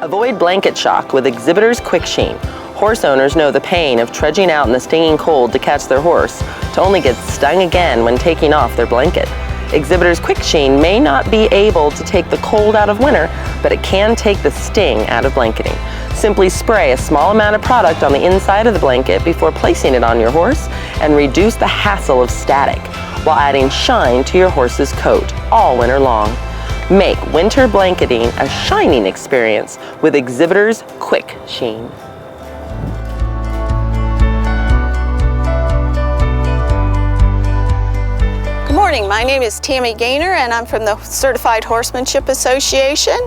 Avoid blanket shock with Exhibitor's Quick Sheen. Horse owners know the pain of trudging out in the stinging cold to catch their horse, to only get stung again when taking off their blanket. Exhibitor's Quick Sheen may not be able to take the cold out of winter, but it can take the sting out of blanketing. Simply spray a small amount of product on the inside of the blanket before placing it on your horse and reduce the hassle of static while adding shine to your horse's coat all winter long. Make winter blanketing a shining experience with Exhibitor's Quick Sheen. Good morning, my name is Tammi Gaynor and I'm from the Certified Horsemanship Association.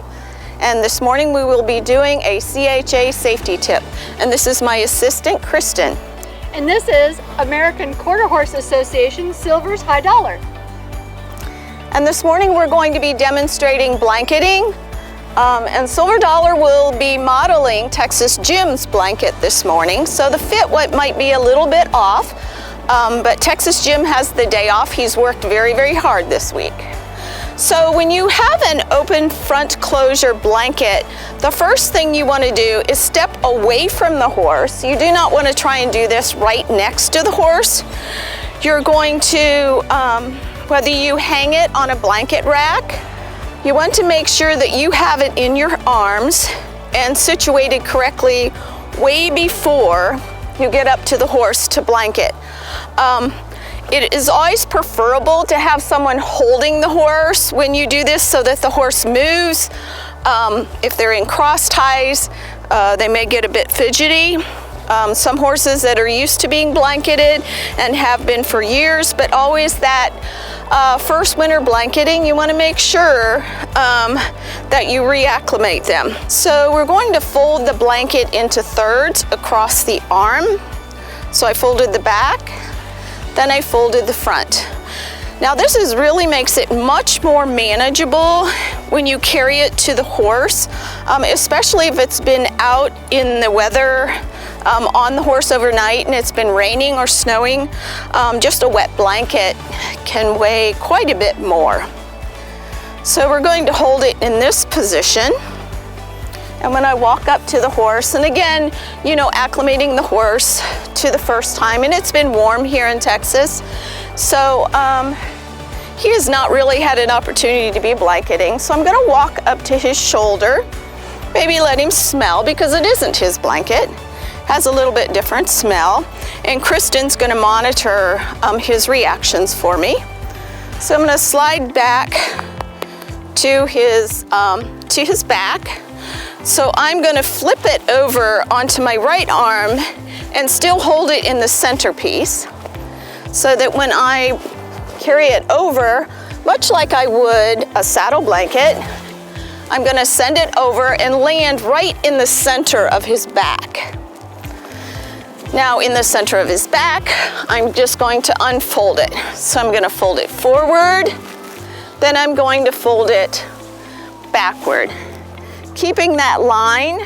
And this morning we will be doing a CHA safety tip. And this is my assistant, Kristen. And this is American Quarter Horse Association Silver's High Dollar. And this morning we're going to be demonstrating blanketing. And Silver Dollar will be modeling Texas Jim's blanket this morning. So the fit might be a little bit off, but Texas Jim has the day off. He's worked very, very hard this week. So when you have an open front closure blanket, the first thing you want to do is step away from the horse. You do not want to try and do this right next to the horse. You're going to, whether you hang it on a blanket rack, you want to make sure that you have it in your arms and situated correctly way before you get up to the horse to blanket. It is always preferable to have someone holding the horse when you do this so that the horse moves. If they're in cross ties, they may get a bit fidgety. Some horses that are used to being blanketed and have been for years, but always that first winter blanketing, you want to make sure that you reacclimate them. So we're going to fold the blanket into thirds across the arm. So I folded the back, then I folded the front. Now this really makes it much more manageable when you carry it to the horse, especially if it's been out in the weather on the horse overnight and it's been raining or snowing. Just a wet blanket can weigh quite a bit more. So we're going to hold it in this position. And when I walk up to the horse, and again, you know, acclimating the horse to the first time, and it's been warm here in Texas, so he has not really had an opportunity to be blanketing. So I'm going to walk up to his shoulder, maybe let him smell, because it isn't his blanket. Has a little bit different smell, and Kristen's going to monitor his reactions for me. So I'm going to slide back to his back. So I'm going to flip it over onto my right arm and still hold it in the centerpiece so that when I carry it over, much like I would a saddle blanket, I'm going to send it over and land right in the center of his back. Now in the center of his back, I'm just going to unfold it. So I'm going to fold it forward, then I'm going to fold it backward, keeping that line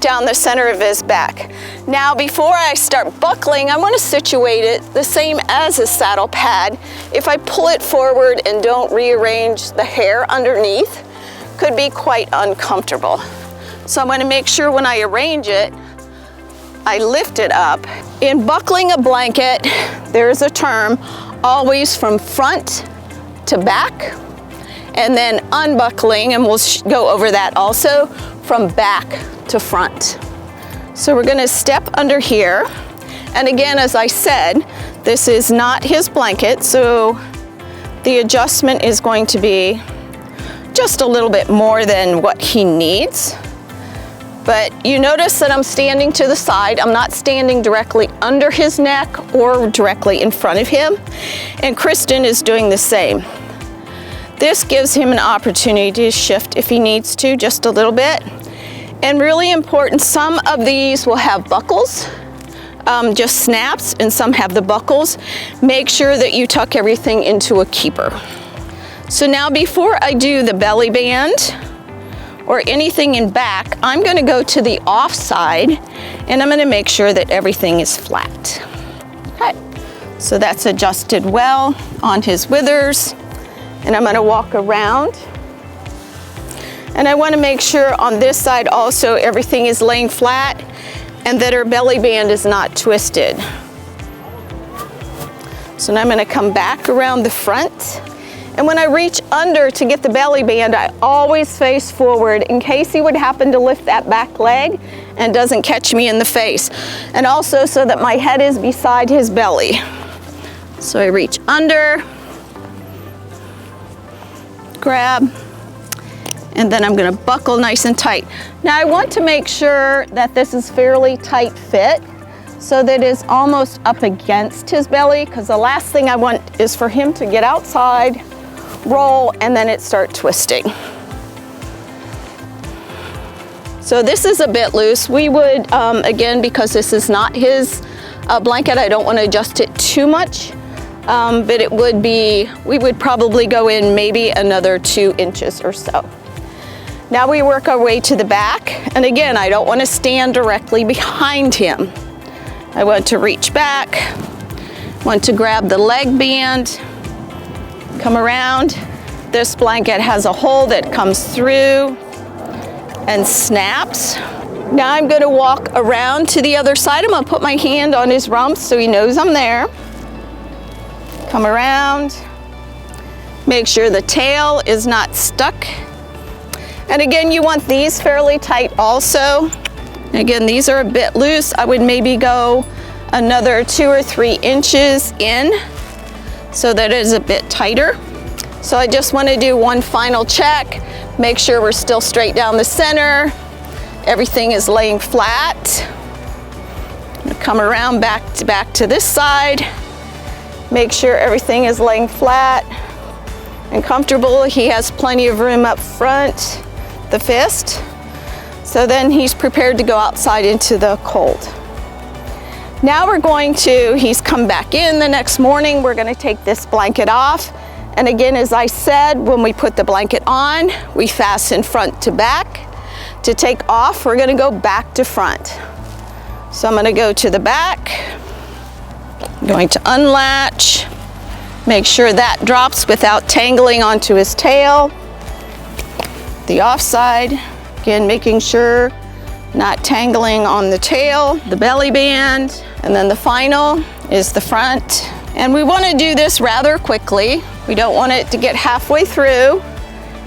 down the center of his back. Now before I start buckling, I want to situate it the same as a saddle pad. If I pull it forward and don't rearrange the hair underneath, could be quite uncomfortable. So I'm going to make sure when I arrange it, I lift it up. In buckling a blanket, there's a term, always from front to back, and then unbuckling, and we'll go over that also, from back to front. So we're going to step under here, and again, as I said, this is not his blanket, so the adjustment is going to be just a little bit more than what he needs. But you notice that I'm standing to the side. I'm not standing directly under his neck or directly in front of him, and Kristen is doing the same. This gives him an opportunity to shift if he needs to, just a little bit. And really important, some of these will have buckles, just snaps, and some have the buckles. Make sure that you tuck everything into a keeper. So now before I do the belly band or anything in back, I'm going to go to the off side and I'm going to make sure that everything is flat. Okay, so that's adjusted well on his withers. And I'm going to walk around. And I want to make sure on this side also everything is laying flat and that her belly band is not twisted. So now I'm going to come back around the front. And when I reach under to get the belly band, I always face forward in case he would happen to lift that back leg and doesn't catch me in the face. And also so that my head is beside his belly. So I reach under, grab, and then I'm going to buckle nice and tight. Now I want to make sure that this is fairly tight fit so that it's almost up against his belly, because the last thing I want is for him to get outside, roll, and then it start twisting. So this is a bit loose. We would, again, because this is not his blanket, I don't want to adjust it too much, but it would be, we would probably go in maybe another 2 inches or so. Now we work our way to the back, and again, I don't want to stand directly behind him. I want to reach back, want to grab the leg band, come around. This blanket has a hole that comes through and snaps. Now I'm going to walk around to the other side. I'm going to put my hand on his rump so he knows I'm there. Come around. Make sure the tail is not stuck. And again, you want these fairly tight also. Again, these are a bit loose. I would maybe go another 2 or 3 inches in so that it is a bit tighter. So I just want to do one final check, make sure we're still straight down the center, everything is laying flat. Come around back to this side, make sure everything is laying flat and comfortable. He has plenty of room up front, the fist. So then he's prepared to go outside into the cold. Now we're going to, he's come back in the next morning, we're going to take this blanket off. And again, as I said, when we put the blanket on, we fasten front to back. To take off, we're going to go back to front. So I'm going to go to the back, I'm going to unlatch, make sure that drops without tangling onto his tail. The offside. Again, making sure not tangling on the tail, the belly band, and then the final is the front. And we want to do this rather quickly. We don't want it to get halfway through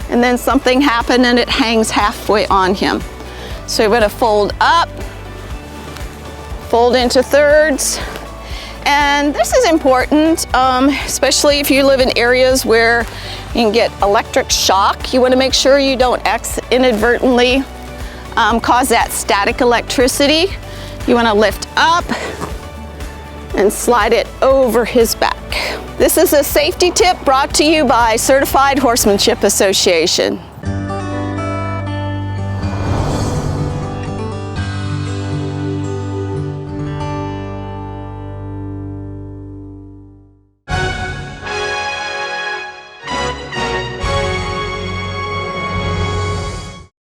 and then something happen and it hangs halfway on him. So we're going to fold up, fold into thirds. And this is important, especially if you live in areas where you can get electric shock. You want to make sure you don't inadvertently cause that static electricity. You want to lift up and slide it over his back. This is a safety tip brought to you by Certified Horsemanship Association.